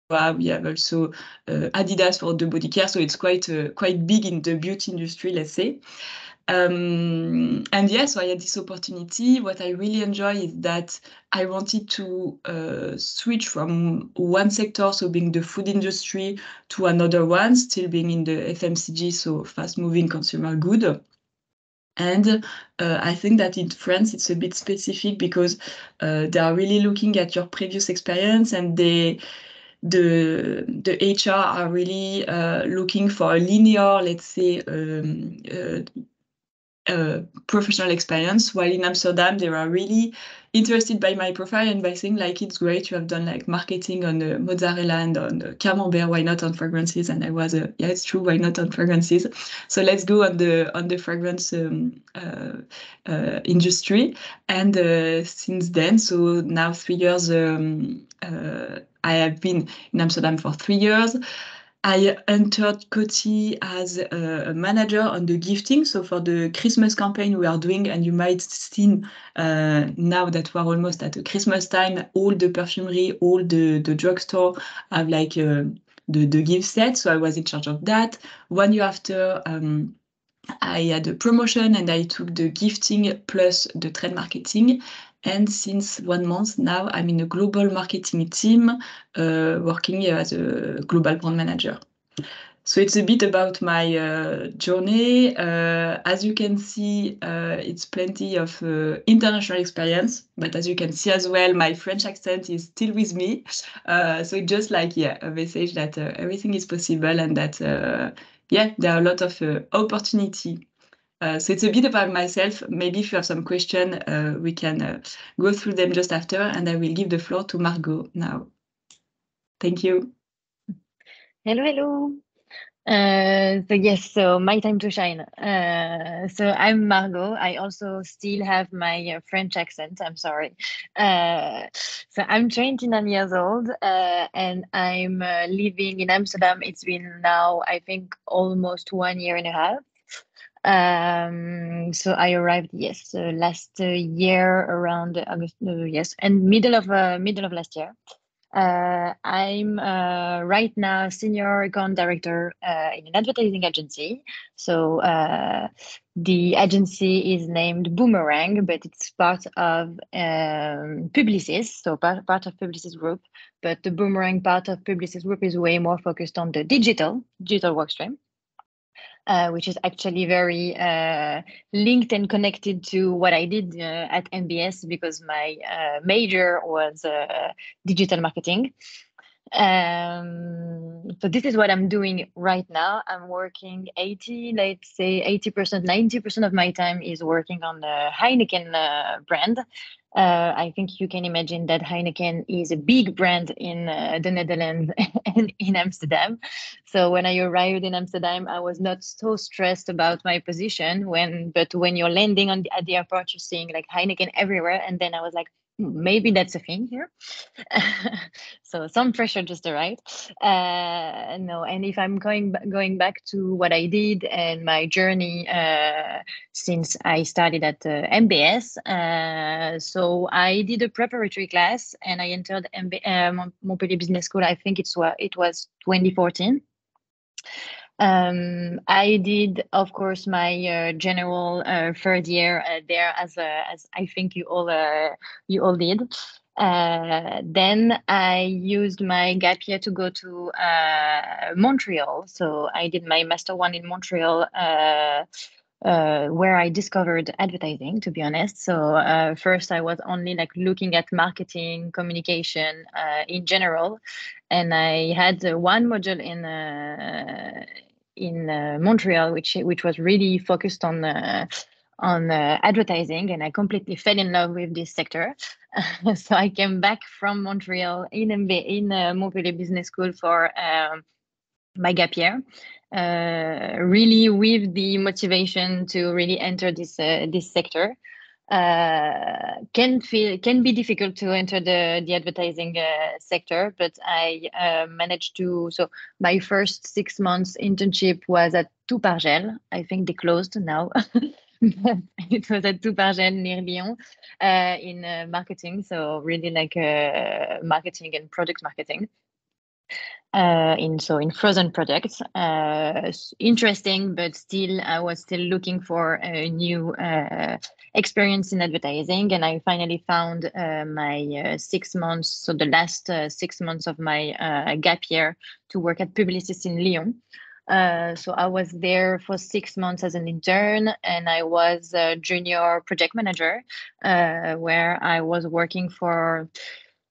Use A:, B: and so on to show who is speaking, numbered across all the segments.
A: We have also Adidas for the body care, so it's quite big in the beauty industry, let's say. And yeah, so I had this opportunity. What I really enjoy is that I wanted to switch from one sector, so being the food industry, to another one, still being in the FMCG, so fast-moving consumer good. And I think that in France, it's a bit specific because they are really looking at your previous experience, and the HR are really looking for a linear, let's say, professional experience, while in Amsterdam they are really interested by my profile and by saying like, it's great, you have done like marketing on the mozzarella and on the camembert, why not on fragrances? And I was yeah, it's true, why not on fragrances? So let's go on the fragrance industry. And since then, so now 3 years, I have been in Amsterdam for 3 years. I entered Coty as a manager on the gifting. So for the Christmas campaign we are doing, and you might seen now that we are almost at the Christmas time, all the perfumery, all the drugstore have like the gift set. So I was in charge of that. 1 year after, I had a promotion and I took the gifting plus the trade marketing. And since 1 month now, I'm in a global marketing team working as a global brand manager. So it's a bit about my journey. As you can see, it's plenty of international experience, but as you can see as well, my French accent is still with me. So it's just like, yeah, a message that everything is possible, and that, yeah, there are a lot of opportunity. So it's a bit about myself. Maybe if you have some question, we can go through them just after, and I will give the floor to Margot now. Thank you.
B: Hello, hello. So yes, so my time to shine. So I'm Margot. I also still have my French accent. I'm sorry. So I'm 29 years old, and I'm living in Amsterdam. It's been now, I think, almost 1 year and a half. So I arrived, yes, last year around August, yes, and middle of last year. I'm right now senior account director in an advertising agency. So the agency is named Boomerang, but it's part of Publicis, so part of Publicis Group. But the Boomerang part of Publicis Group is way more focused on the digital workstream. Which is actually very linked and connected to what I did at MBS, because my major was digital marketing. So this is what I'm doing right now. I'm working 80%, 90% of my time is working on the Heineken brand. I think you can imagine that Heineken is a big brand in the Netherlands and in Amsterdam. So when I arrived in Amsterdam, I was not so stressed about my position. But when you're landing at the airport, you're seeing like Heineken everywhere, and then I was like, maybe that's a thing here. So some pressure just arrived. No, and if I'm going back to what I did and my journey since I started at MBS, so I did a preparatory class and I entered Montpellier Business School. I think it was 2014. I did, of course, my general third year there, as I think you all did. Then I used my gap year to go to Montreal. So I did my Master 1 in Montreal, where I discovered advertising, to be honest. So first I was only like looking at marketing, communication in general, and I had one module in Montreal, which was really focused on advertising, and I completely fell in love with this sector. So I came back from Montreal in Montpellier Business School for my gap year, really with the motivation to really enter this sector. Can be difficult to enter the advertising sector, but I managed to. So my first 6 months internship was at Pargel. I think they closed now. It was at Pargel near Lyon in marketing. So really like marketing and product marketing. in frozen products. Interesting, but still I was still looking for a new experience in advertising, and I finally found my 6 months, so the last 6 months of my gap year, to work at Publicis in Lyon. So I was there for 6 months as an intern, and I was a junior project manager, where I was working for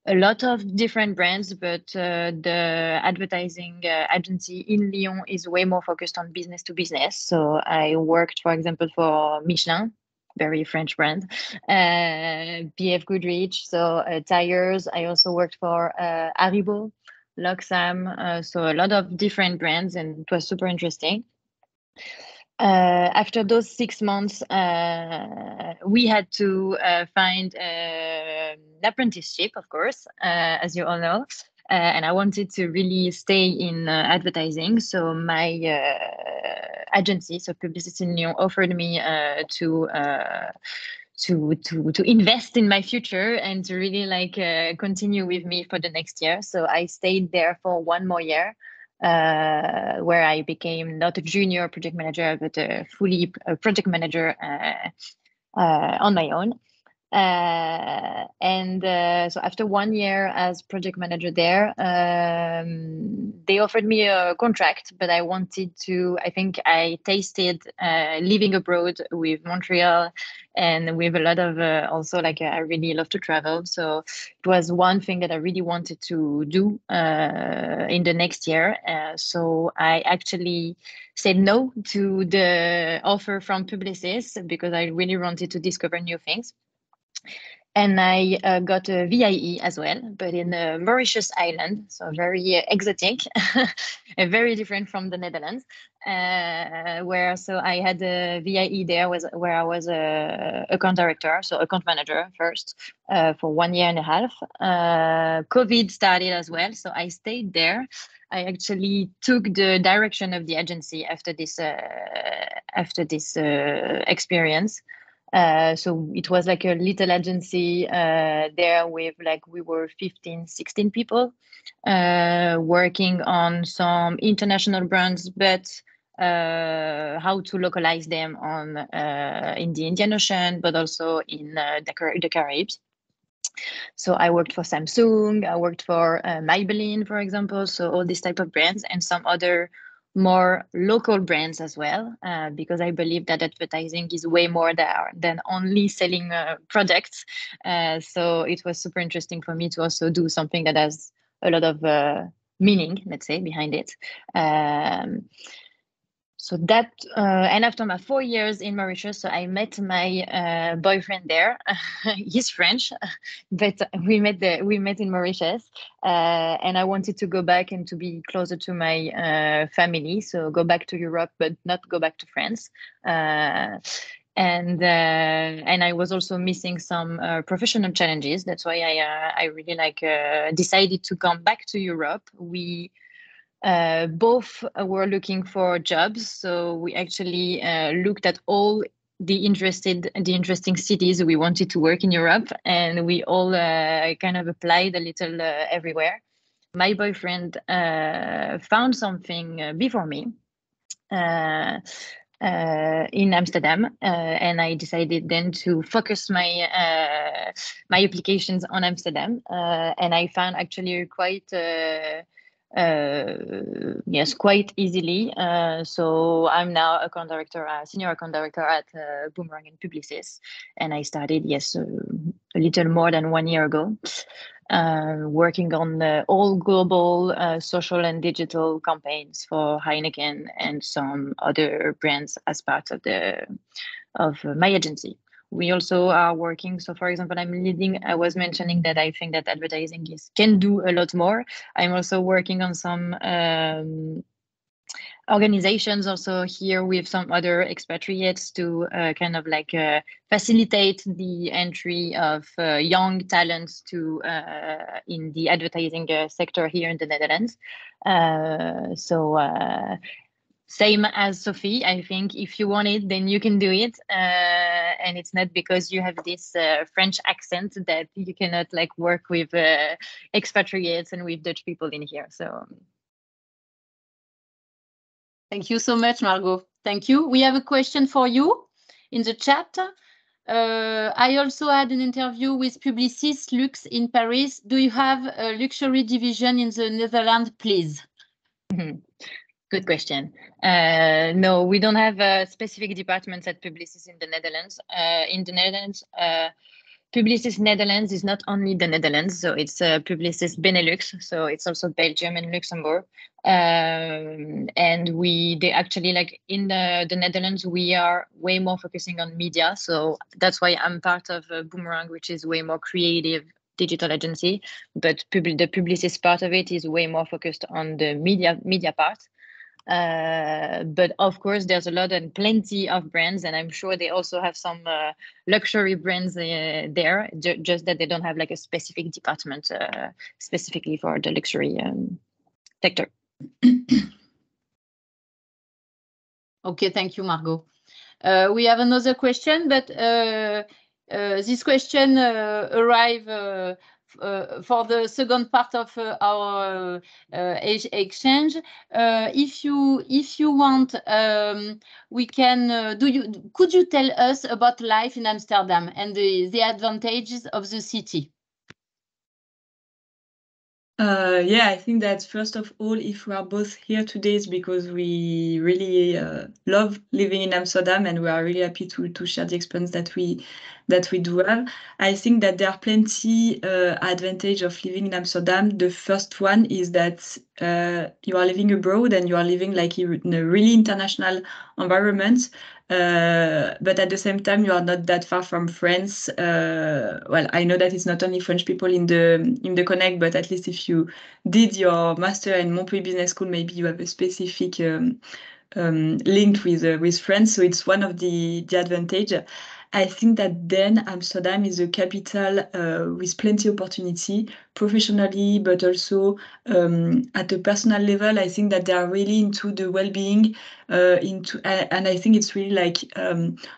B: a lot of different brands, but the advertising agency in Lyon is way more focused on business to business. So I worked, for example, for Michelin, very French brand, BF Goodrich, so tires. I also worked for Haribo, Loxam, so a lot of different brands, and it was super interesting. After those 6 months, we had to find an apprenticeship, of course, as you all know. And I wanted to really stay in advertising. So my agency, so Publicis in Lyon, offered me to invest in my future and to really continue with me for the next year. So I stayed there for 1 more year, where I became not a junior project manager, but a fully project manager on my own. So after 1 year as project manager there, they offered me a contract, but I think I tasted living abroad with Montreal and with a lot of I really love to travel. So it was one thing that I really wanted to do in the next year. So I actually said no to the offer from Publicis because I really wanted to discover new things. And I got a VIE as well, but in the Mauritius island, so very exotic, very different from the Netherlands. So I had a VIE there, where I was a account director, so account manager first, for 1 year and a half. COVID started as well, so I stayed there. I actually took the direction of the agency after this experience. So it was like a little agency there with we were 15, 16 people working on some international brands, but how to localize them in the Indian Ocean, but also in the Caribbean. So I worked for Samsung, I worked for Maybelline, for example, so all these type of brands, and some other more local brands as well, because I believe that advertising is way more there than only selling products. So it was super interesting for me to also do something that has a lot of meaning, let's say, behind it. So that, and after my 4 years in Mauritius, so I met my boyfriend there. He's French, but we met in Mauritius, and I wanted to go back and to be closer to my family. So go back to Europe, but not go back to France. And I was also missing some professional challenges. That's why I really decided to come back to Europe. We both were looking for jobs, so we actually looked at all the interesting cities we wanted to work in Europe, and we all kind of applied a little everywhere. My boyfriend found something before me in Amsterdam, and I decided then to focus my applications on Amsterdam, and I found actually quite easily. So I'm now senior account director at Boomerang and Publicis, and I started a little more than 1 year ago, working on all global social and digital campaigns for Heineken and some other brands as part of my agency. We also are working. So, for example, I was mentioning that I think that advertising can do a lot more. I'm also working on some organizations also here with some other expatriates to facilitate the entry of young talents to in the advertising sector here in the Netherlands. Same as Sophie, I think if you want it, then you can do it. And it's not because you have this French accent that you cannot work with expatriates and with Dutch people in here. So
C: Thank you so much, Margot. Thank you. We have a question for you in the chat. I also had an interview with Publicis Luxe in Paris. Do you have a luxury division in the Netherlands, please?
B: Good question. No, we don't have specific departments at Publicis in the Netherlands. Publicis Netherlands is not only the Netherlands, so it's Publicis Benelux, so it's also Belgium and Luxembourg. And they actually, like in the Netherlands, we are way more focusing on media. So that's why I'm part of Boomerang, which is way more creative digital agency. But the Publicis part of it is way more focused on the media part. But of course, there's a lot and plenty of brands, and I'm sure they also have some luxury brands there, just that they don't have like a specific department specifically for the luxury sector.
C: Okay, thank you, Margot. We have another question, but this question arrived for the second part of our exchange. If you want, we can. Could you tell us about life in Amsterdam and the advantages of the city?
A: Yeah, I think that first of all, if we are both here today, it's because we really love living in Amsterdam, and we are really happy to share the experience that we do have. I think that there are plenty advantage of living in Amsterdam. The first one is that you are living abroad and you are living like in a really international environment. But at the same time, you are not that far from France. Well, I know that it's not only French people in the Connect, but at least if you did your master in Montpellier Business School, maybe you have a specific linked with France. So it's one of the advantage. I think that then Amsterdam is a capital with plenty of opportunity professionally, but also at a personal level. I think that they are really into the well-being, and I think it's really like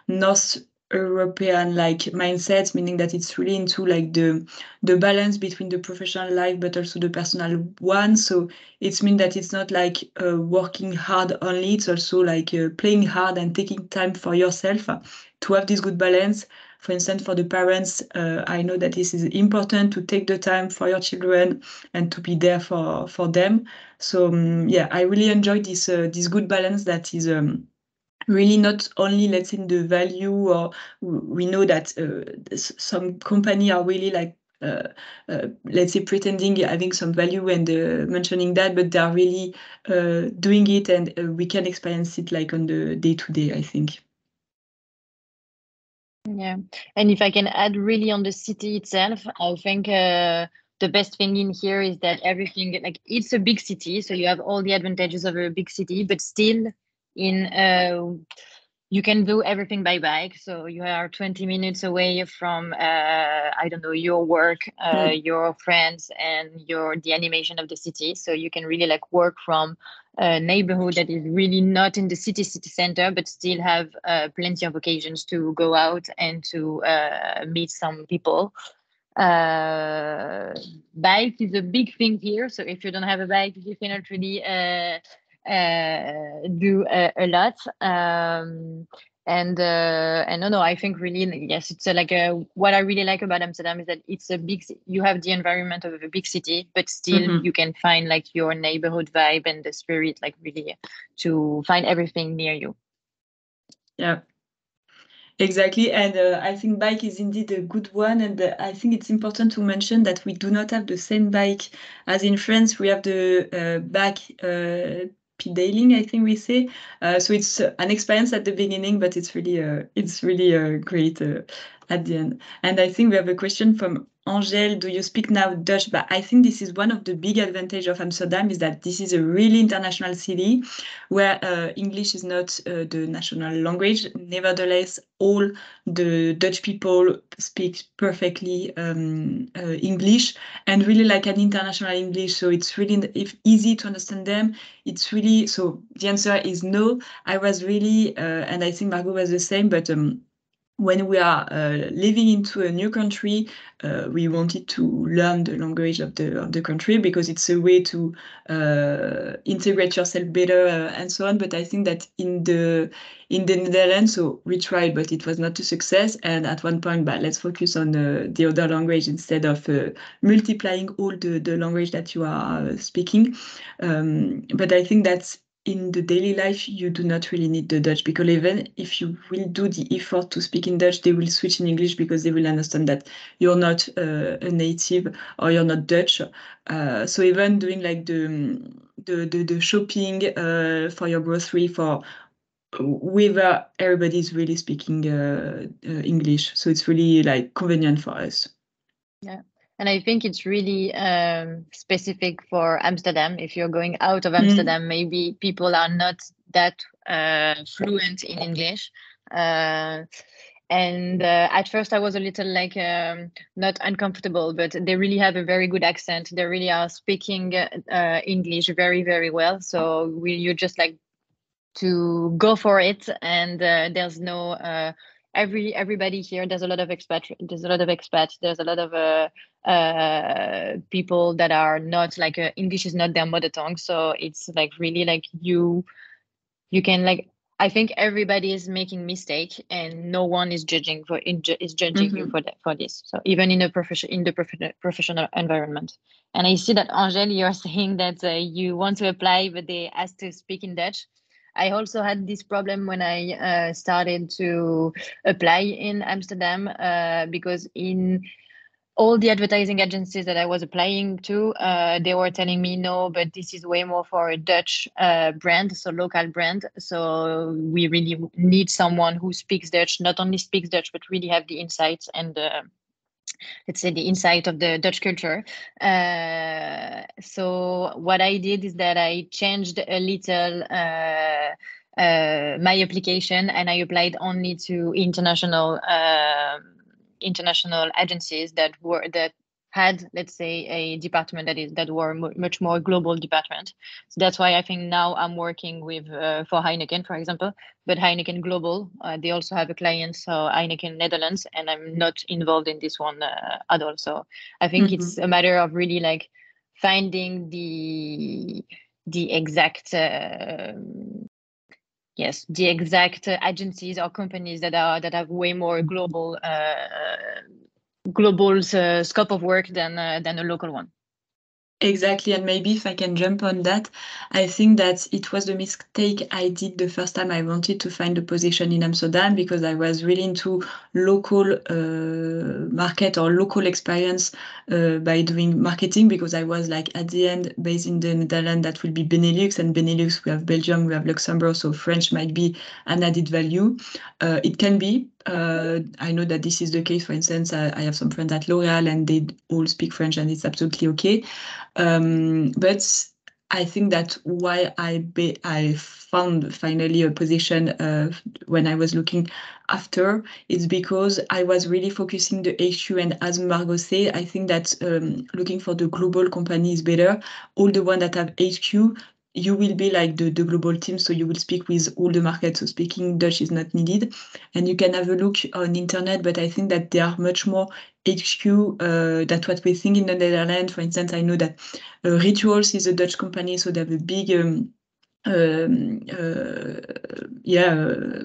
A: North European like mindsets, meaning that it's really into like the balance between the professional life but also the personal one. So it means that it's not like working hard only, it's also like playing hard and taking time for yourself to have this good balance. For instance, for the parents, I know that this is important to take the time for your children and to be there for them. So yeah, I really enjoy this good balance that is really not only, let's say, in the value, or we know that some company are really like let's say pretending having some value and mentioning that, but they are really doing it, and we can experience it like on the day-to-day, I think.
B: Yeah, and if I can add really on the city itself, I think the best thing in here is that everything, like it's a big city, so you have all the advantages of a big city, but still you can do everything by bike. So you are 20 minutes away from, I don't know, your work, your friends, and the animation of the city. So you can really like work from a neighborhood that is really not in the city center, but still have plenty of occasions to go out and to meet some people. Bike is a big thing here. So if you don't have a bike, you cannot really do a lot. And I think really, yes, it's what I really like about Amsterdam is that it's you have the environment of a big city, but still you can find like your neighborhood vibe and the spirit, like really to find everything near you.
A: Yeah. Exactly, and I think bike is indeed a good one, and I think it's important to mention that we do not have the same bike as in France. We have the back pedaling, I think we say. So it's an experience at the beginning, but it's really great at the end. And I think we have a question from Angèle. Do you speak now Dutch? But I think this is one of the big advantages of Amsterdam, is that this is a really international city where English is not the national language. Nevertheless, all the Dutch people speak perfectly English, and really like an international English. So it's really easy to understand them. It's really, so the answer is no. I was really, and I think Margot was the same, but when we are living into a new country, we wanted to learn the language of the country because it's a way to integrate yourself better and so on. But I think that in the Netherlands, so we tried, but it was not a success. And at one point, but let's focus on the other language instead of multiplying all the language that you are speaking. But I think that's in the daily life, you do not really need the Dutch, because even if you will do the effort to speak in Dutch, they will switch in English because they will understand that you're not a native or you're not Dutch. So even doing like the shopping for your grocery, for whether everybody's really speaking English, so it's really like convenient for us.
B: Yeah. And I think it's really specific for Amsterdam. If you're going out of Amsterdam, maybe people are not that fluent in English. And at first I was a little like not uncomfortable, but they really have a very good accent. They really are speaking English very, very well. So you just like to go for it. And there's no everybody here. There's a lot of expats. There's a lot of people that are not like English is not their mother tongue. So it's like really like you can like, I think everybody is making mistake and no one is judging you for this. So even in the professional environment. And I see that Angèle, you're saying that you want to apply, but they ask to speak in Dutch. I also had this problem when I started to apply in Amsterdam because in all the advertising agencies that I was applying to, they were telling me, no, but this is way more for a Dutch brand, so local brand. So we really need someone who speaks Dutch, not only speaks Dutch, but really have the insights and let's say the insight of the Dutch culture. So what I did is that I changed a little my application, and I applied only to international agencies that had, let's say, a department that were much more global department. So that's why I think now I'm working with for Heineken, for example, but Heineken Global, they also have a client, so Heineken Netherlands, and I'm not involved in this one at all. So I think it's a matter of really like finding the exact the exact agencies or companies that have way more global scope of work than a local one.
A: Exactly, and maybe if I can jump on that, I think that it was the mistake I did the first time I wanted to find a position in Amsterdam, because I was really into local market or local experience by doing marketing, because I was like at the end based in the Netherlands, that will be Benelux, and Benelux we have Belgium, we have Luxembourg, so French might be an added value. It can be. I know that this is the case. For instance, I have some friends at L'Oréal and they all speak French, and it's absolutely okay. But I think that why I found finally a position when I was looking after, it's because I was really focusing the HQ, and as Margot said, I think that looking for the global company is better. All the ones that have HQ, you will be like the global team, so you will speak with all the markets, so speaking Dutch is not needed. And you can have a look on internet, but I think that they are much more HQ than what we think in the Netherlands. For instance, I know that Rituals is a Dutch company, so they have a big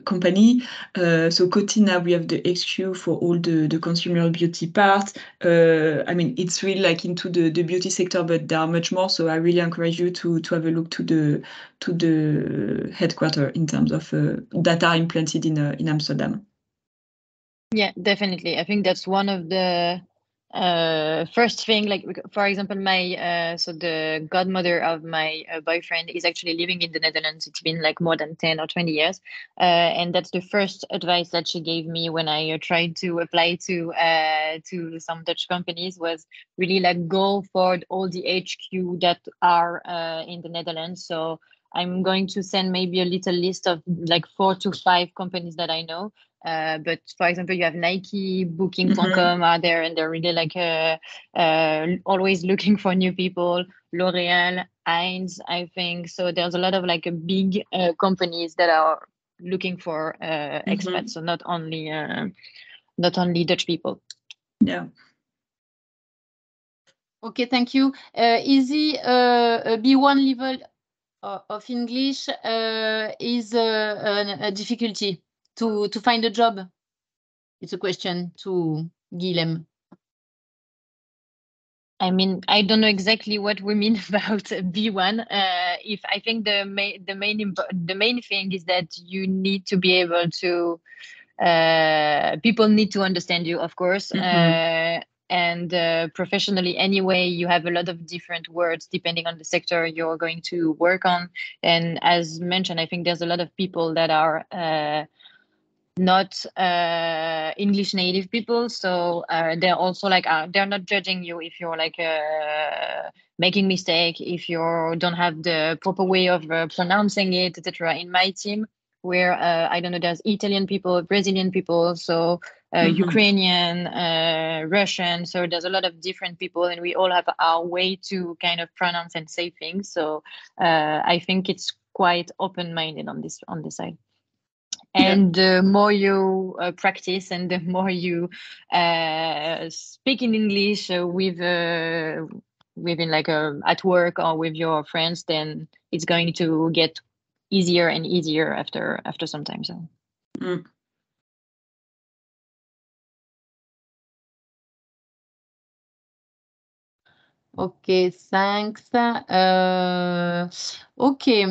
A: company. So Cotina, we have the HQ for all the consumer beauty part. I mean, it's really like into the beauty sector, but there are much more. So I really encourage you to have a look to the headquarters in terms of that are implanted in Amsterdam.
B: Yeah, definitely. I think that's one of the first thing. Like, for example, my so the godmother of my boyfriend is actually living in the Netherlands. It's been like more than 10 or 20 years, and that's the first advice that she gave me when I tried to apply to some Dutch companies, was really like go for all the HQ that are in the Netherlands. So I'm going to send maybe a little list of like 4 to 5 companies that I know. But for example, you have Nike, Booking.com are there, and they're really like always looking for new people. L'Oréal, Heinz, I think. So there's a lot of like big companies that are looking for expats, so not only Dutch people.
A: Yeah.
C: Okay, thank you. Is the B1 level of English is a difficulty to find a job? It's a question to Guilhem.
B: I mean, I don't know exactly what we mean about B1. If I think the main thing is that you need to be able to, people need to understand you, of course. And professionally anyway, you have a lot of different words depending on the sector you're going to work on. And as mentioned, I think there's a lot of people that are not English native people, so they're also like they're not judging you if you're like making mistake, if you don't have the proper way of pronouncing it, etc. In my team, where I don't know, there's Italian people, Brazilian people, so Ukrainian, Russian, so there's a lot of different people, and we all have our way to kind of pronounce and say things. So I think it's quite open-minded on this side. And the more you practice and the more you speak in English within like at work or with your friends, then it's going to get easier and easier after some time. So.
C: Okay, thanks. Okay.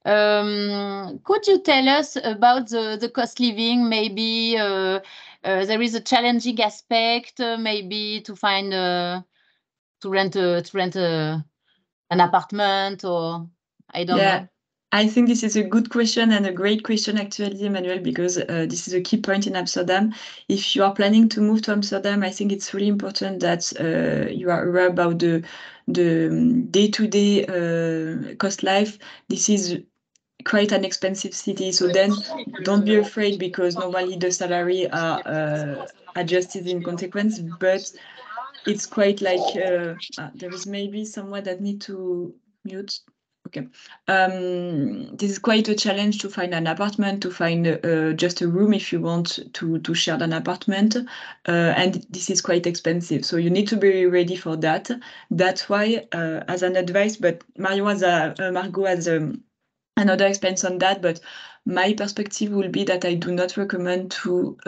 C: Could you tell us about the cost living? Maybe there is a challenging aspect, maybe to find to rent an apartment, or I don't know.
A: I think this is a good question and a great question, actually, Emmanuel, because this is a key point in Amsterdam. If you are planning to move to Amsterdam, I think it's really important that you are aware about the day-to-day cost life. This is quite an expensive city, so then don't be afraid, because normally the salary are adjusted in consequence, but it's quite like there is maybe someone that need to mute. Okay. This is quite a challenge to find an apartment, to find just a room if you want to share an apartment, and this is quite expensive. So you need to be ready for that. That's why, as an advice, but Margot has another experience on that, but my perspective will be that I do not recommend to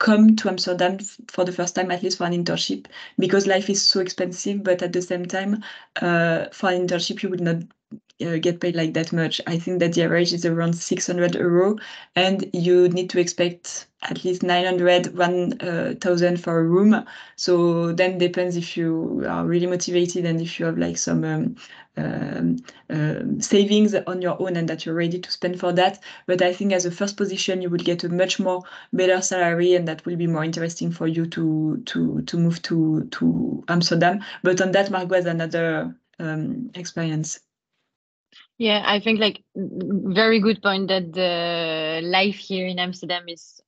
A: come to Amsterdam for the first time, at least for an internship, because life is so expensive, but at the same time, for an internship, you would not get paid like that much. I think that the average is around 600 €, and you need to expect at least 900, 1,000 for a room. So then depends if you are really motivated and if you have like some savings on your own and that you're ready to spend for that. But I think as a first position, you will get a much more better salary, and that will be more interesting for you to move to Amsterdam. But on that, Margot has another experience.
B: Yeah, I think like very good point that the life here in Amsterdam is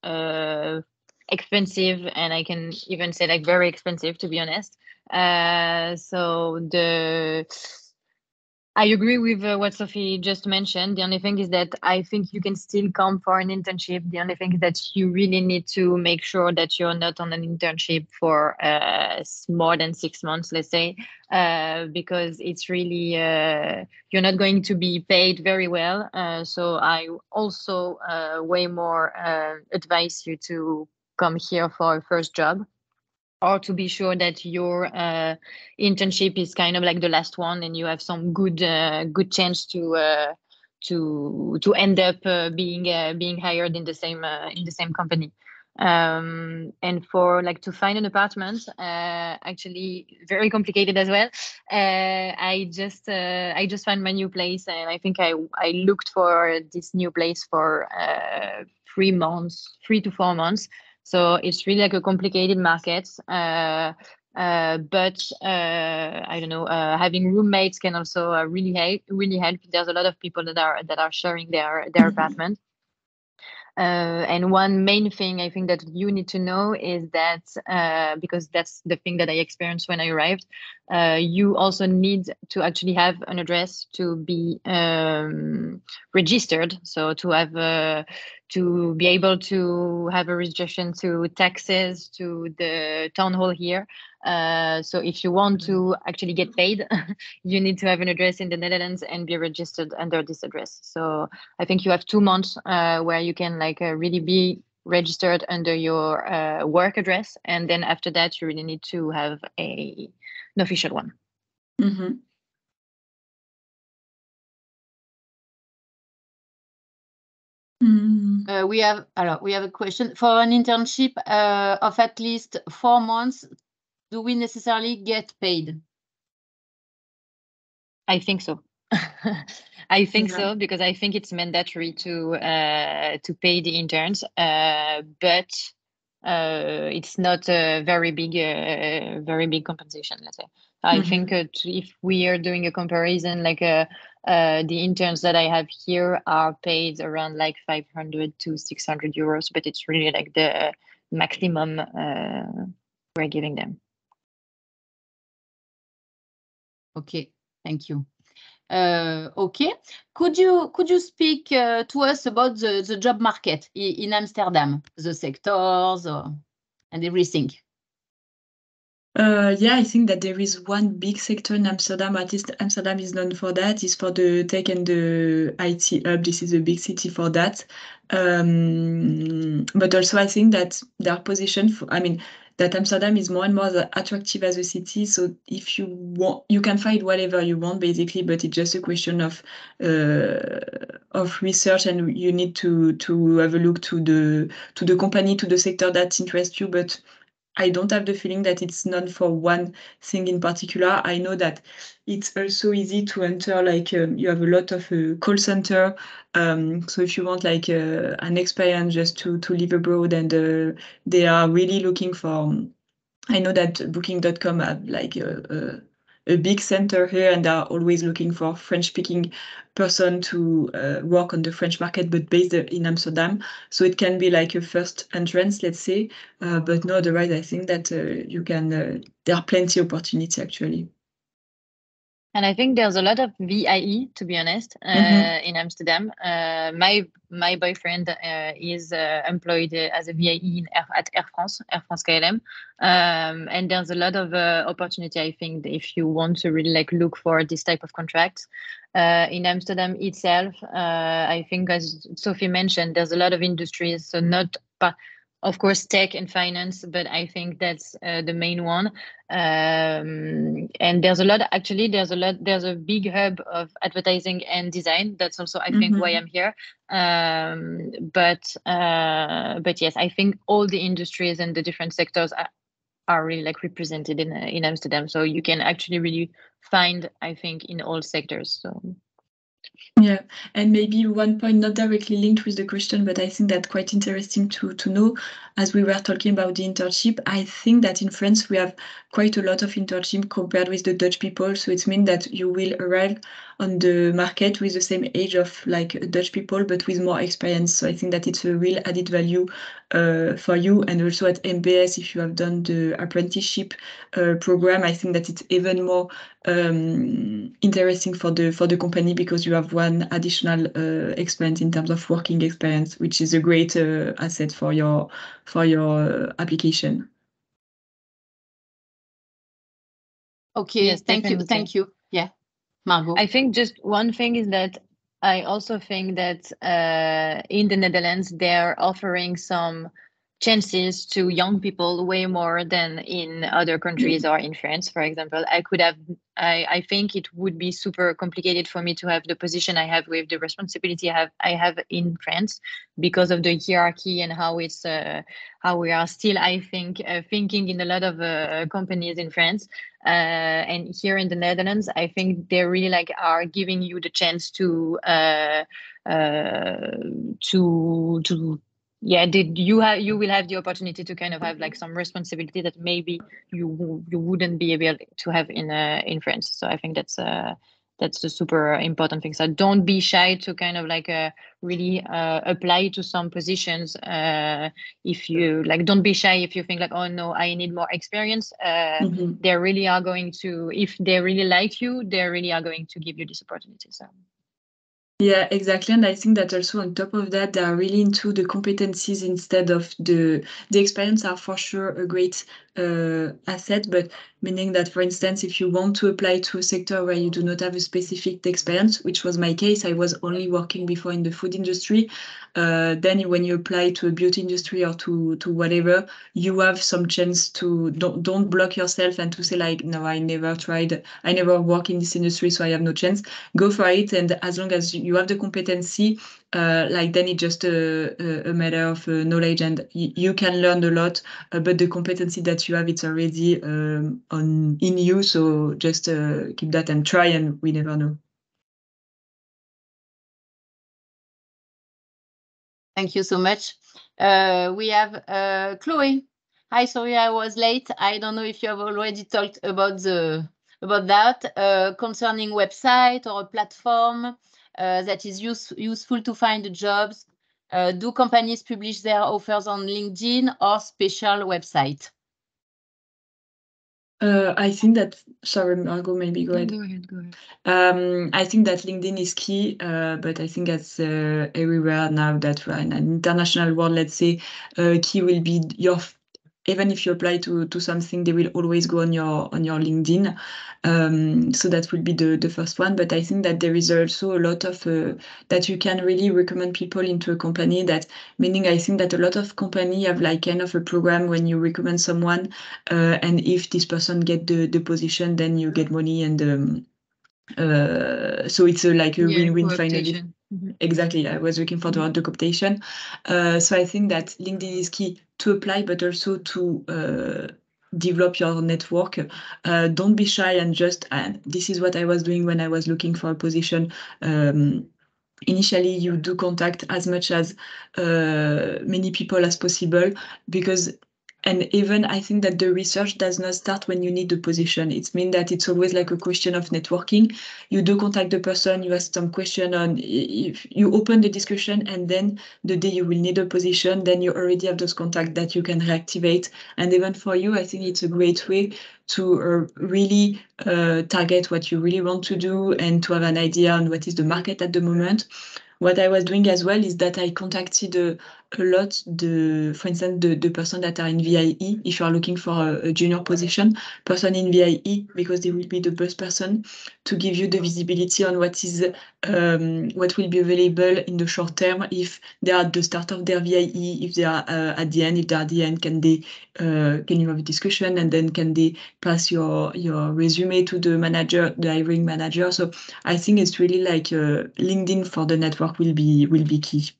B: expensive, and I can even say like very expensive, to be honest. So I agree with what Sophie just mentioned. The only thing is that I think you can still come for an internship. The only thing is that you really need to make sure that you're not on an internship for more than 6 months, let's say, because it's really, you're not going to be paid very well. So I also way more advise you to come here for a first job, or to be sure that your internship is kind of like the last one, and you have some good chance to end up being hired in the same company. And for like to find an apartment, actually very complicated as well. I just found my new place, and I think I looked for this new place for 3 to 4 months. So it's really like a complicated market. But I don't know, having roommates can also really help. There's a lot of people that are sharing their apartment. And one main thing I think that you need to know is that because that's the thing that I experienced when I arrived, you also need to actually have an address to be registered. So to have to be able to have a registration to taxes, to the town hall here. So if you want to actually get paid, you need to have an address in the Netherlands and be registered under this address. So I think you have 2 months where you can really be registered under your work address. And then after that, you really need to have an official one.
A: Mm-hmm.
C: We have a question for an internship of at least 4 months. Do we necessarily get paid?
B: I think so. I think so, because I think it's mandatory to pay the interns, but it's not a very big compensation, let's say. I think if we are doing a comparison, the interns that I have here are paid around 500 to 600 euros, but it's really the maximum we're giving them.
C: Okay, thank you. Okay, could you speak to us about the job market in Amsterdam, the sectors and everything?
A: Yeah, I think that there is one big sector in Amsterdam, at least Amsterdam is known for that, is for the tech and the IT hub. This is a big city for that. But also I think that their position, that Amsterdam is more and more attractive as a city. So if you want, you can find whatever you want basically, but it's just a question of research, and you need to have a look to the company, to the sector that interests you. But I don't have the feeling that it's known for one thing in particular. I know that it's also easy to enter, you have a lot of call center. So if you want an experience just to live abroad, and they are really looking for, I know that booking.com have a big center here, and they are always looking for French-speaking person to work on the French market, but based in Amsterdam. So it can be a first entrance, let's say. But no, otherwise, I think that you can. There are plenty of opportunities actually.
B: And I think there's a lot of VIE, to be honest, in Amsterdam. My boyfriend is employed as a VIE at Air France KLM. And there's a lot of opportunity, I think, if you want to really look for this type of contract. In Amsterdam itself, I think, as Sophie mentioned, there's a lot of industries, so not... Of course, tech and finance, but I think that's the main one. And there's a big hub of advertising and design. That's also, I think, why I'm here. But yes, I think all the industries and the different sectors are really represented in Amsterdam. So you can actually really find, I think, in all sectors. So.
A: Yeah, and maybe one point not directly linked with the question, but I think that's quite interesting to know, as we were talking about the internship. I think that in France we have quite a lot of internship compared with the Dutch people, so it means that you will arrive on the market with the same age of Dutch people, but with more experience. So I think that it's a real added value for you, and also at MBS, if you have done the apprenticeship program, I think that it's even more interesting for the company, because you have one additional experience in terms of working experience, which is a great asset for your application.
C: Okay, yes, thank you. Yeah, Margot.
B: I think just one thing is that I also think that in the Netherlands, they're offering some chances to young people way more than in other countries or in France, for example. I think it would be super complicated for me to have the position I have with the responsibility I have in France, because of the hierarchy and how we are still, I think, thinking in a lot of companies in France. And here in the Netherlands, I think they really are giving you the chance you will have the opportunity to kind of have some responsibility that maybe you wouldn't be able to have in France. So I think that's that's the super important thing. So don't be shy to kind of like really apply to some positions. If you like, don't be shy if you think like, oh no, I need more experience. They really are going to, if they really like you, they really are going to give you this opportunity. So.
A: Yeah, exactly. And I think that also on top of that, they are really into the competencies instead of the experience are for sure a great asset, but meaning that, for instance, if you want to apply to a sector where you do not have a specific experience, which was my case, I was only working before in the food industry. Then when you apply to a beauty industry or to whatever, you have some chance to don't block yourself and to say like, no, I never work in this industry, so I have no chance. Go for it. And as long as you have the competency, like then it's just a matter of knowledge, and you can learn a lot, but the competency that you have, it's already in you. So just keep that and try, and we never know.
C: Thank you so much. We have Chloe. Hi, sorry I was late. I don't know if you have already talked about that concerning website or a platform that is useful to find jobs. Do companies publish their offers on LinkedIn or special website?
A: I think that, sorry, Margot, maybe go ahead.
B: Go ahead.
A: I think that LinkedIn is key, but I think that's everywhere now that we're in an international world, let's say, key will be even if you apply to something, they will always go on your LinkedIn. So that will be the first one. But I think that there is also a lot of that you can really recommend people into a company. That meaning I think that a lot of company have like kind of a program when you recommend someone, and if this person get the position, then you get money, and so it's like a win-win finally. Exactly. I was looking for the word cooptation. So I think that LinkedIn is key to apply, but also to develop your network. Don't be shy, and this is what I was doing when I was looking for a position. Initially, you do contact as much as many people as possible, and even I think that the research does not start when you need the position. It means that it's always like a question of networking. You do contact the person, you ask some question on, if you open the discussion, and then the day you will need a position, then you already have those contacts that you can reactivate. And even for you, I think it's a great way to really target what you really want to do and to have an idea on what is the market at the moment. What I was doing as well is that I contacted a lot, for instance, the person that are in VIE, if you are looking for a junior position, person in VIE, because they will be the best person to give you the visibility on what will be available in the short term, if they are at the start of their VIE, if they are at the end, if they are at the end, can you have a discussion, and then can they pass your resume to the hiring manager. So I think it's really like LinkedIn for the network will be key.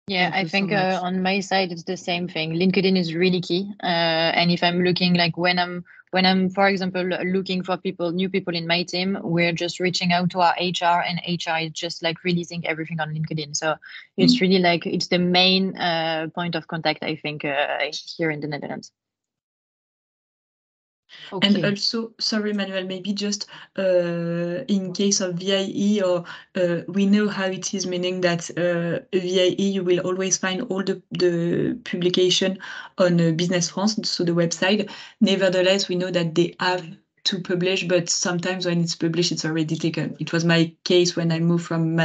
B: Yeah, I think on my side it's the same thing. LinkedIn is really key, and if I'm looking like when I'm for example looking for new people in my team, we're just reaching out to our HR, and HR is just like releasing everything on LinkedIn. So it's really like it's the main point of contact, I think, here in the Netherlands.
C: Okay.
A: And also, sorry, Manuel, maybe just in case of VIE, or we know how it is, meaning that a VIE, you will always find all the publication on Business France, so the website. Nevertheless, we know that they have to publish, but sometimes when it's published, it's already taken. It was my case when I moved from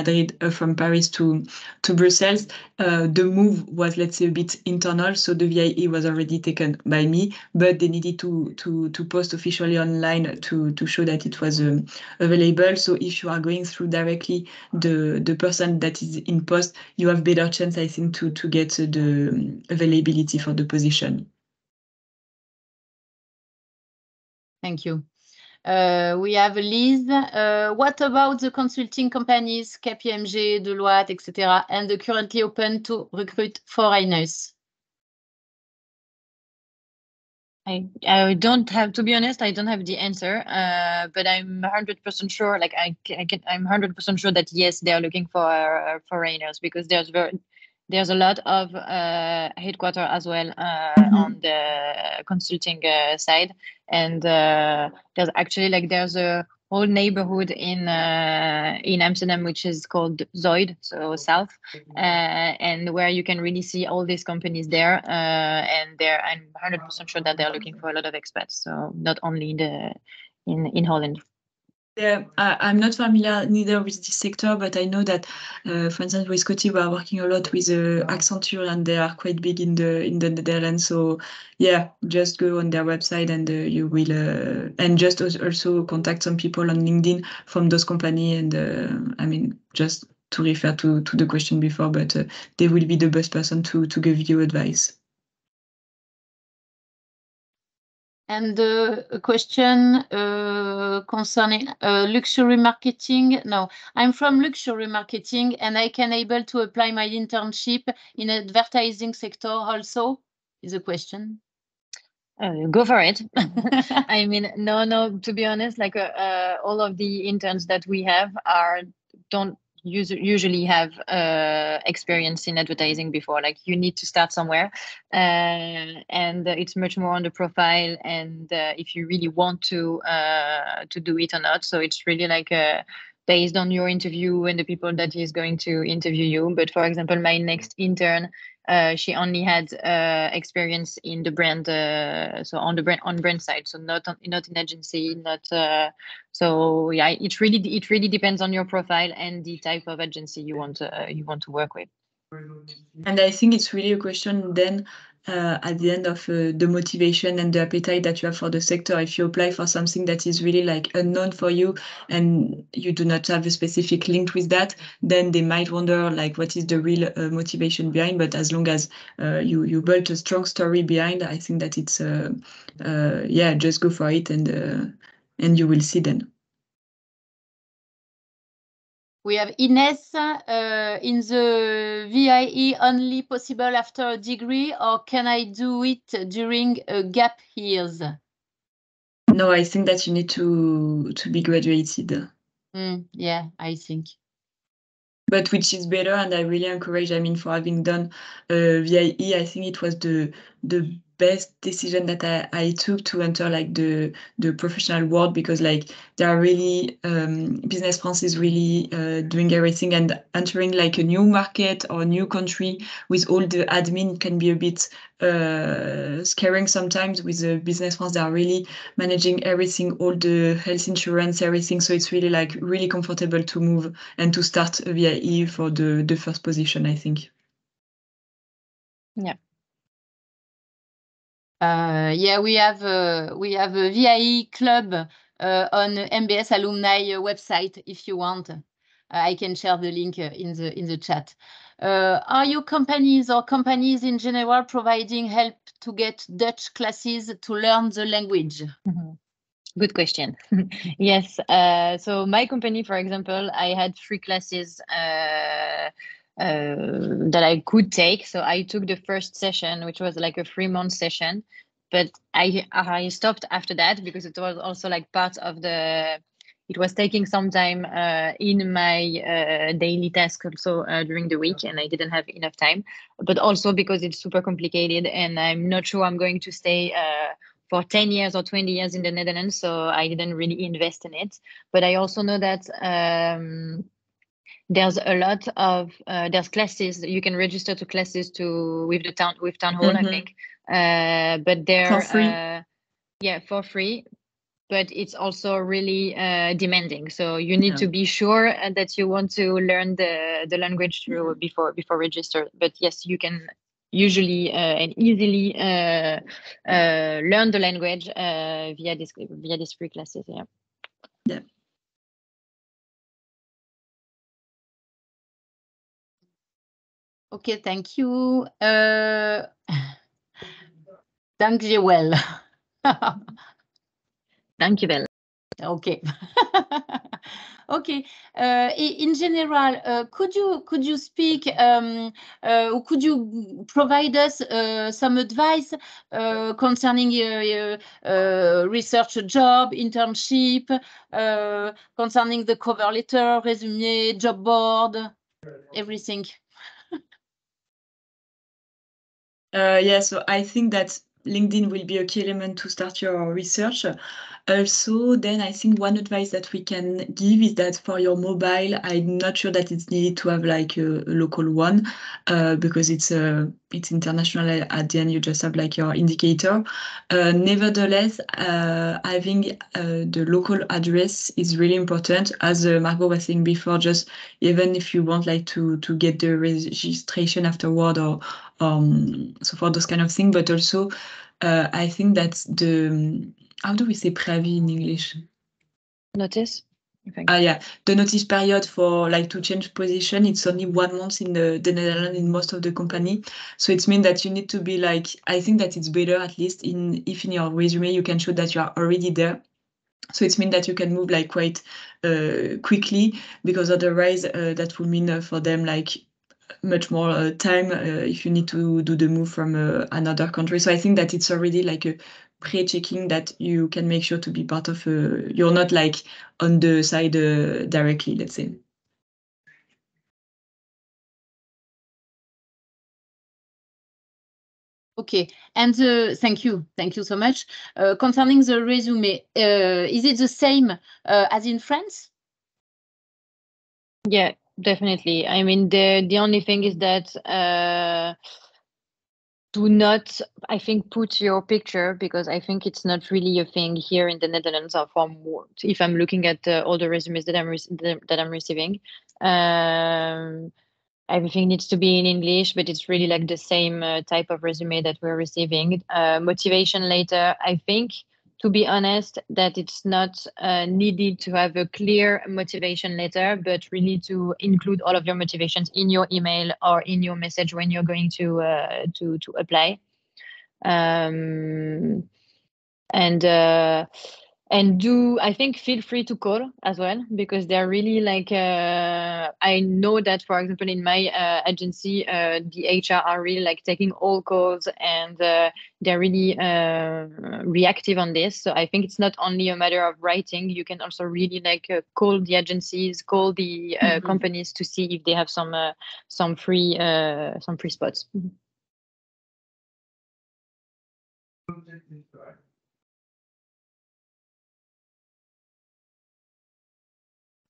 A: Paris to Brussels. The move was, let's say, a bit internal, so the VIE was already taken by me, but they needed to post officially online to show that it was available. So if you are going through directly the person that is in post, you have better chance, I think, to get the availability for the position.
C: Thank you. We have Liz. What about the consulting companies, KPMG, Deloitte, etc., and they're currently open to recruit foreigners?
B: I don't have, to be honest, I don't have the answer, but I'm 100% sure. Like I'm 100% sure that yes, they are looking for foreigners, because there's a lot of headquarter as well on the consulting side, and there's actually like there's a whole neighborhood in Amsterdam which is called Zoid, so South, and where you can really see all these companies there, and I'm 100% sure that they're looking for a lot of expats. So not only in Holland.
A: Yeah, I'm not familiar neither with this sector, but I know that, for instance, with Coty, we are working a lot with Accenture, and they are quite big in the Netherlands. So yeah, just go on their website, and you will, and just also contact some people on LinkedIn from those companies. And I mean, just to refer to the question before, but they will be the best person to give you advice.
C: And a question concerning luxury marketing. No, I'm from luxury marketing, and I can able to apply my internship in advertising sector also, is a question.
B: Go for it. I mean, no, to be honest, like all of the interns that we have don't usually have experience in advertising before. Like you need to start somewhere, and it's much more on the profile and if you really want to do it or not. So it's really like based on your interview and the people that is going to interview you. But for example, my next intern, she only had experience in the brand, so on brand side, so not in agency, so yeah, it really depends on your profile and the type of agency you want to work with.
A: And I think it's really a question then at the end of the motivation and the appetite that you have for the sector. If you apply for something that is really like unknown for you and you do not have a specific link with that, then they might wonder like what is the real motivation behind. But as long as you built a strong story behind, I think that it's yeah, just go for it, and you will see then.
C: We have Ines in the VIE only possible after a degree, or can I do it during a gap years?
A: No, I think that you need to be graduated.
C: Yeah, I think.
A: But which is better, and I really encourage, I mean, for having done VIE, I think it was the best decision that I took to enter like the professional world, because like there are really Business France is really doing everything, and entering like a new market or a new country with all the admin can be a bit scaring sometimes. With the Business France, they are really managing everything, all the health insurance, everything. So it's really like really comfortable to move and to start a VIE for the first position, I think.
B: Yeah.
C: Yeah, we have a VIE club on MBS Alumni website. If you want, I can share the link in the chat. Are your companies or companies in general providing help to get Dutch classes to learn the language?
B: Good question. Yes. So my company, for example, I had 3 classes that I could take. So I took the first session, which was like a 3-month session, but I stopped after that because it was also like part of it was taking some time in my daily task also during the week, and I didn't have enough time, but also because it's super complicated and I'm not sure I'm going to stay for 10 years or 20 years in the Netherlands, so I didn't really invest in it. But I also know that there's a lot of there's classes you can register to classes with town hall, I think, but they're
A: for free.
B: Yeah, for free. But it's also really demanding. So you need to be sure that you want to learn the language through before register. But yes, you can usually and easily learn the language via these free classes. Yeah.
A: Yeah.
C: Okay, thank you. Dank je wel.
B: Thank you, Bella.
C: Okay. Okay. In general, could you speak? Could you provide us some advice concerning research job, internship, concerning the cover letter, resume, job board, everything?
A: Yeah, so I think that LinkedIn will be a key element to start your research. Also, then I think one advice that we can give is that for your mobile, I'm not sure that it's needed to have like a local one, because it's international. At the end, you just have like your indicator. Nevertheless, having the local address is really important. As Margot was saying before, just even if you want like to get the registration afterward or so for those kind of things, but also I think that how do we say préavis in English?
B: Notice?
A: Yeah, the notice period for like to change position, it's only 1 month in the Netherlands in most of the company. So it means that you need to be like, I think that it's better at least if in your resume you can show that you are already there. So it means that you can move like quite quickly, because otherwise that will mean for them like much more time if you need to do the move from another country. So I think that it's already like a pre-checking that you can make sure to be part of, you're not like on the side directly, let's say.
C: Okay, and thank you so much. Concerning the resume, is it the same as in France?
B: Yeah, definitely. I mean, the only thing is that do not, I think, put your picture, because I think it's not really a thing here in the Netherlands. Or if I'm looking at all the resumes that I'm receiving, everything needs to be in English, but it's really like the same type of resume that we're receiving. Motivation letter, I think, to be honest, that it's not needed to have a clear motivation letter, but really to include all of your motivations in your email or in your message when you're going to apply. And I think feel free to call as well, because they're really like, I know that, for example, in my agency, the HR are really like taking all calls, and they're really reactive on this. So I think it's not only a matter of writing. You can also really like call the agencies, call the companies to see if they have some free spots.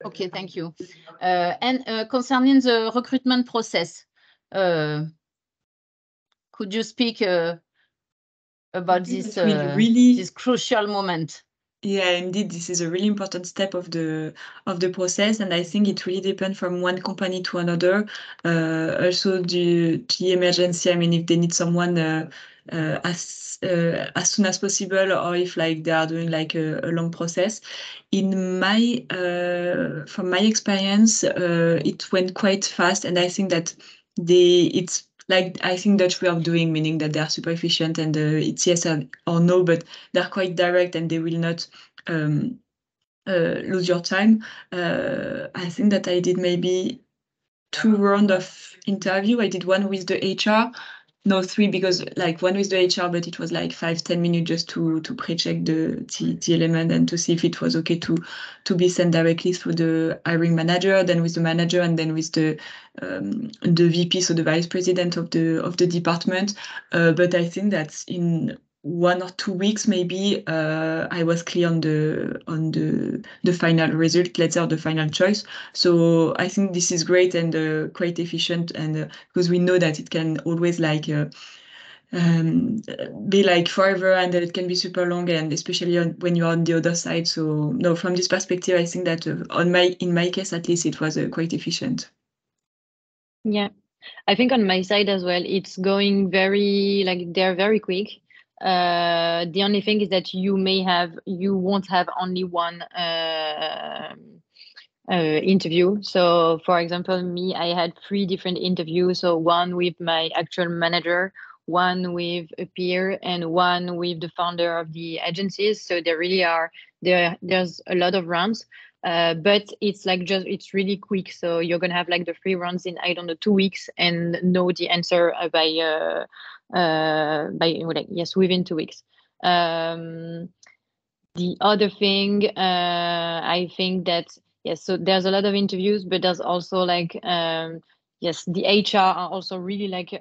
C: Okay, thank you. And concerning the recruitment process, could you speak about this this crucial moment?
A: Yeah, indeed, this is a really important step of the process, and I think it really depends from one company to another. Also, the emergency. I mean, if they need someone as soon as possible, or if like they are doing like a long process. In my from my experience, it went quite fast, and I think that it's like, I think Dutch way of doing, meaning that they are super efficient, and it's yes or no, but they're quite direct, and they will not lose your time. I think that I did maybe 2 rounds of interview. I did one with the HR. No, 3, because like one with the HR, but it was like 5-10 minutes just to pre-check the element and to see if it was okay to be sent directly through the hiring manager, then with the manager, and then with the VP, so the vice president of the department. But I think that in 1 or 2 weeks, maybe I was clear on the final result, let's say, or the final choice. So I think this is great and quite efficient, and because we know that it can always like be like forever, and that it can be super long, and especially when you're on the other side. So no, from this perspective, I think that in my case at least, it was quite efficient.
B: Yeah, I think on my side as well, it's going they're very quick. The only thing is that you won't have only one interview. So for example, me, I had 3 different interviews. So one with my actual manager, one with a peer, and one with the founder of the agencies. So there really there's a lot of rounds. But it's it's really quick. So you're gonna have like the 3 rounds in, I don't know, 2 weeks, and know the answer within 2 weeks. The other thing, I think that, yes, so there's a lot of interviews, but there's also like yes, the HR are also really like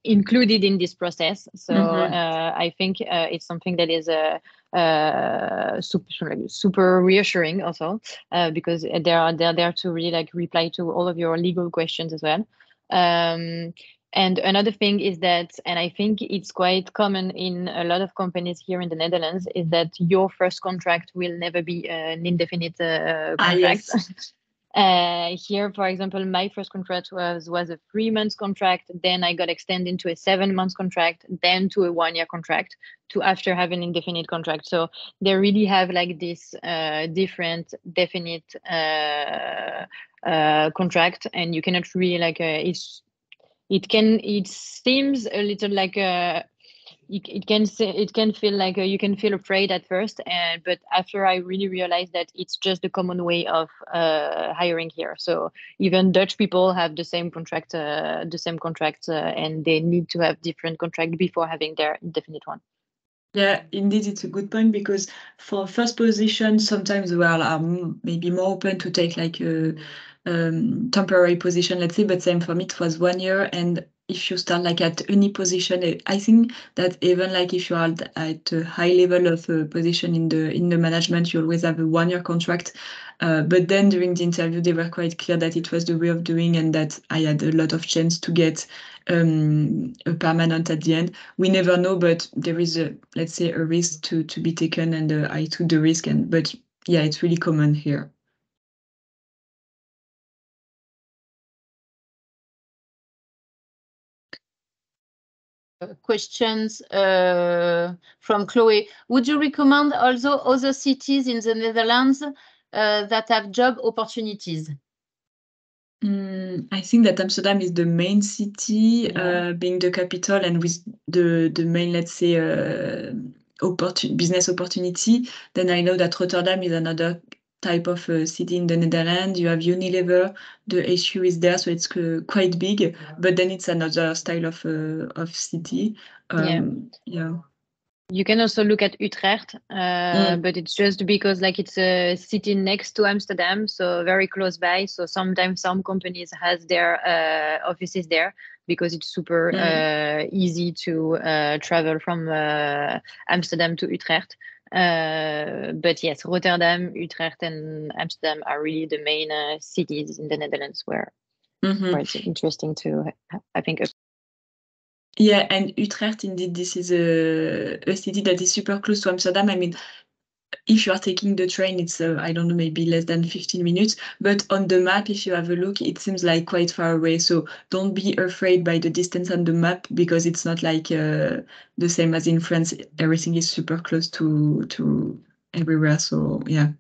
B: included in this process. So I think it's something that is super reassuring also, because they're there to really like reply to all of your legal questions as well. And another thing is that, and I think it's quite common in a lot of companies here in the Netherlands, is that your first contract will never be an indefinite contract.
A: Yes.
B: Here, for example, my first contract was a 3 months contract. Then I got extended to a 7 months contract, then to a 1 year contract, to after have an indefinite contract. So they really have like this different definite contract, and you cannot really like it seems a little like it can feel like you can feel afraid at first, but after I really realized that it's just the common way of hiring here. So even Dutch people have the same contract, and they need to have different contract before having their indefinite one.
A: Yeah, indeed, it's a good point, because for first position, sometimes we are maybe more open to take like a temporary position, let's say, but same for me, it was 1 year. And if you start like at any position, I think that even like if you are at a high level of position in the management, you always have a 1 year contract. But then during the interview, they were quite clear that it was the way of doing, and that I had a lot of chance to get a permanent at the end. We never know, but there is let's say a risk to be taken, and I took the risk. But yeah, it's really common here.
C: Questions from Chloe. Would you recommend also other cities in the Netherlands that have job opportunities?
A: I think that Amsterdam is the main city, being the capital, and with the main, let's say, business opportunity. Then I know that Rotterdam is another type of city in the Netherlands. You have Unilever, the HQ is there, so it's quite big. But then it's another style of city. Yeah.
B: You can also look at Utrecht, but it's just because like it's a city next to Amsterdam, so very close by. So sometimes some companies has their offices there, because it's super easy to travel from Amsterdam to Utrecht. But yes, Rotterdam, Utrecht, and Amsterdam are really the main cities in the Netherlands where it's interesting to, I think.
A: Yeah, and Utrecht, indeed, this is a city that is super close to Amsterdam. I mean, if you are taking the train, it's, I don't know, maybe less than 15 minutes. But on the map, if you have a look, it seems like quite far away. So don't be afraid by the distance on the map, because it's not like the same as in France. Everything is super close to everywhere. So, yeah.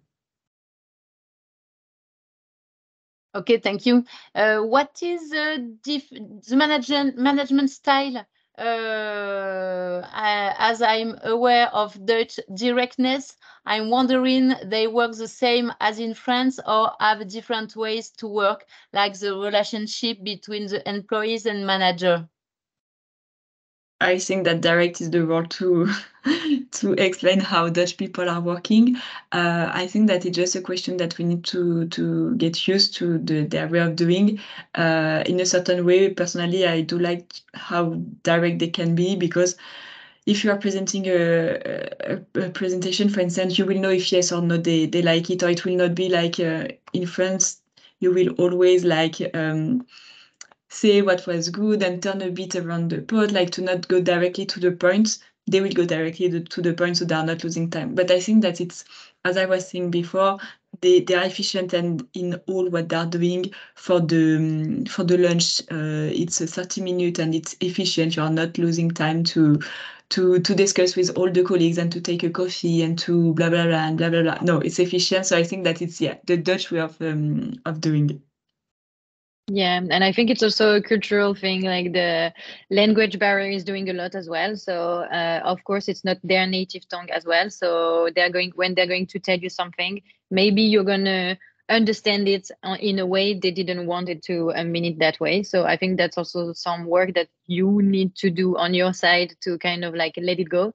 C: Okay, thank you. What is the management style? As I'm aware of Dutch directness, I'm wondering, they work the same as in France, or have different ways to work, like the relationship between the employees and manager?
A: I think that direct is the word to explain how Dutch people are working. I think that it's just a question that we need to get used to their way of doing in a certain way. Personally, I do like how direct they can be, because if you are presenting a presentation, for instance, you will know if yes or no they like it, or it will not be like in France, you will always like say what was good and turn a bit around the pot, like to not go directly to the point. They will go directly to the point, so they are not losing time. But I think that it's, as I was saying before, they are efficient and in all what they're doing. For the lunch, it's a 30 minutes and it's efficient. You are not losing time to discuss with all the colleagues and to take a coffee and to blah blah blah and blah blah blah. No, it's efficient. So I think that it's the Dutch way of doing it.
B: Yeah, and I think it's also a cultural thing, like the language barrier is doing a lot as well. So of course it's not their native tongue as well. So when they're going to tell you something, maybe you're gonna understand it in a way they didn't want it to mean it that way. So I think that's also some work that you need to do on your side to kind of like let it go.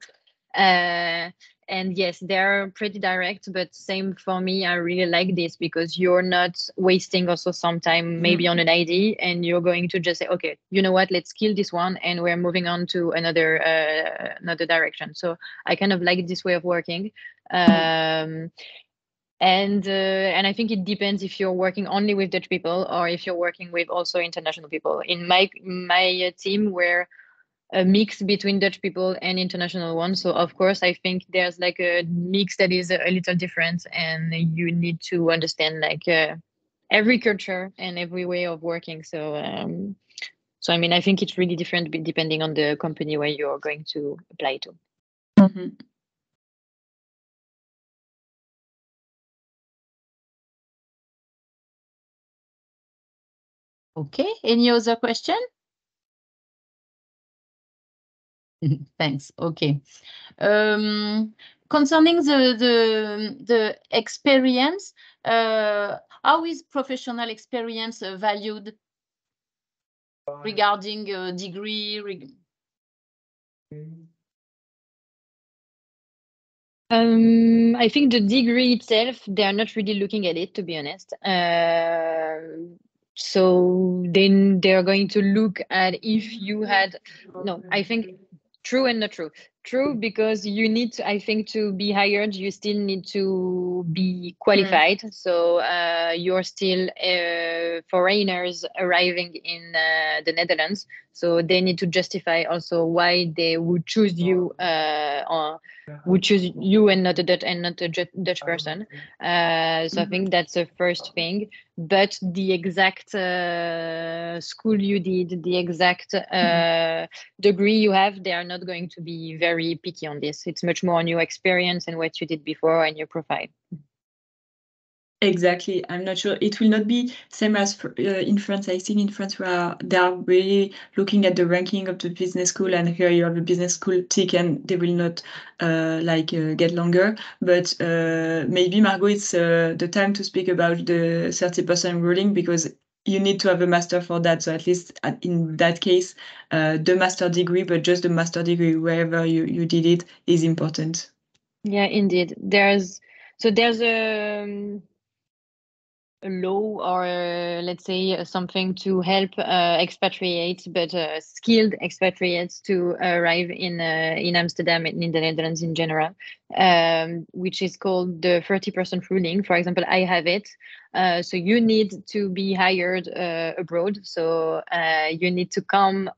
B: And yes, they're pretty direct, but same for me. I really like this because you're not wasting also some time maybe on an ID, and you're going to just say, okay, you know what, let's kill this one and we're moving on to another direction. So I kind of like this way of working. And I think it depends if you're working only with Dutch people or if you're working with also international people. In my team, we're a mix between Dutch people and international ones. So of course, I think there's like a mix that is a little different, and you need to understand like every culture and every way of working. So I mean, I think it's really different depending on the company where you're going to apply to.
A: Mm-hmm.
C: Okay, any other question? Thanks. Okay. Concerning the experience, how is professional experience valued regarding degree?
B: I think the degree itself, they are not really looking at it, to be honest. So then they're going to look at if you had, no, I think true and not true. True, because you need to, I think, to be hired, you still need to be qualified. So you're still foreigners arriving in the Netherlands. So they need to justify also why they would choose you or would choose you and not a Dutch person. So I think that's the first thing. But the exact school you did, the exact degree you have, they are not going to be very picky on this. It's much more on your experience and what you did before and your profile.
A: Exactly. I'm not sure. It will not be same as in France. I think in France where they are really looking at the ranking of the business school, and here you have a business school tick, and they will not get longer. But maybe, Margot, it's the time to speak about the 30% ruling, because you need to have a master for that. So at least in that case, the master degree, but just the master degree, wherever you did it, is important.
B: Yeah, indeed. There's a law or let's say something to help expatriates, but skilled expatriates to arrive in Amsterdam and in the Netherlands in general, which is called the 30% ruling. For example, I have it. So you need to be hired abroad. So you need to come,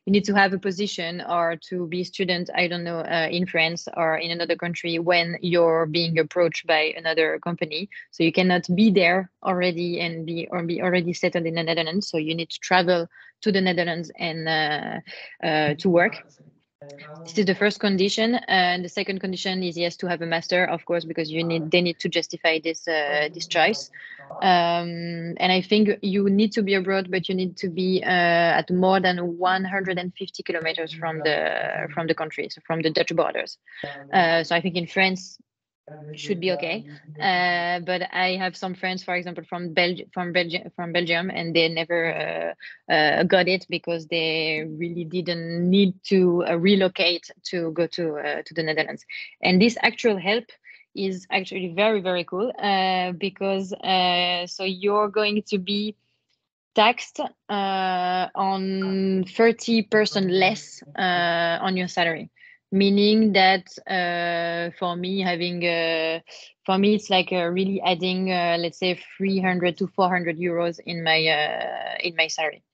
B: you need to have a position or to be a student, I don't know, in France or in another country when you're being approached by another company. So you cannot be there already and be already settled in the Netherlands. So you need to travel to the Netherlands and to work. This is the first condition, and the second condition is yes to have a master, of course, because they need to justify this choice. And I think you need to be abroad, but you need to be at more than 150 kilometers from the country, so from the Dutch borders. So I think in France should be okay, but I have some friends, for example, from Belgium, and they never got it because they really didn't need to relocate to go to the Netherlands. And this actual help is actually very, very cool because so you're going to be taxed on 30% less on your salary. Meaning that for me, it's like really adding, let's say, 300 to 400 euros in my salary.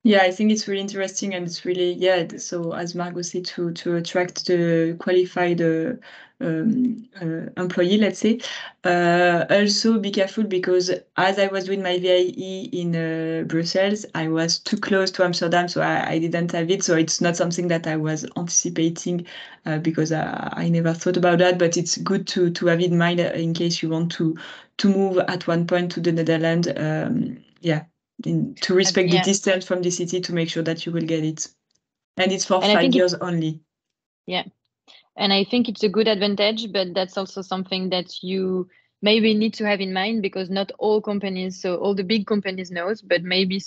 A: Yeah, I think it's really interesting, and it's really, so as Margot said, to attract the qualified employee, let's say. Also be careful, because as I was doing my VIE in Brussels, I was too close to Amsterdam, so I didn't have it. So it's not something that I was anticipating because I never thought about that, but it's good to have in mind in case you want to move at one point to the Netherlands. To respect the distance from the city, to make sure that you will get it. And it's for 5 years only.
B: Yeah. And I think it's a good advantage, but that's also something that you maybe need to have in mind, because not all companies, so all the big companies knows, but maybe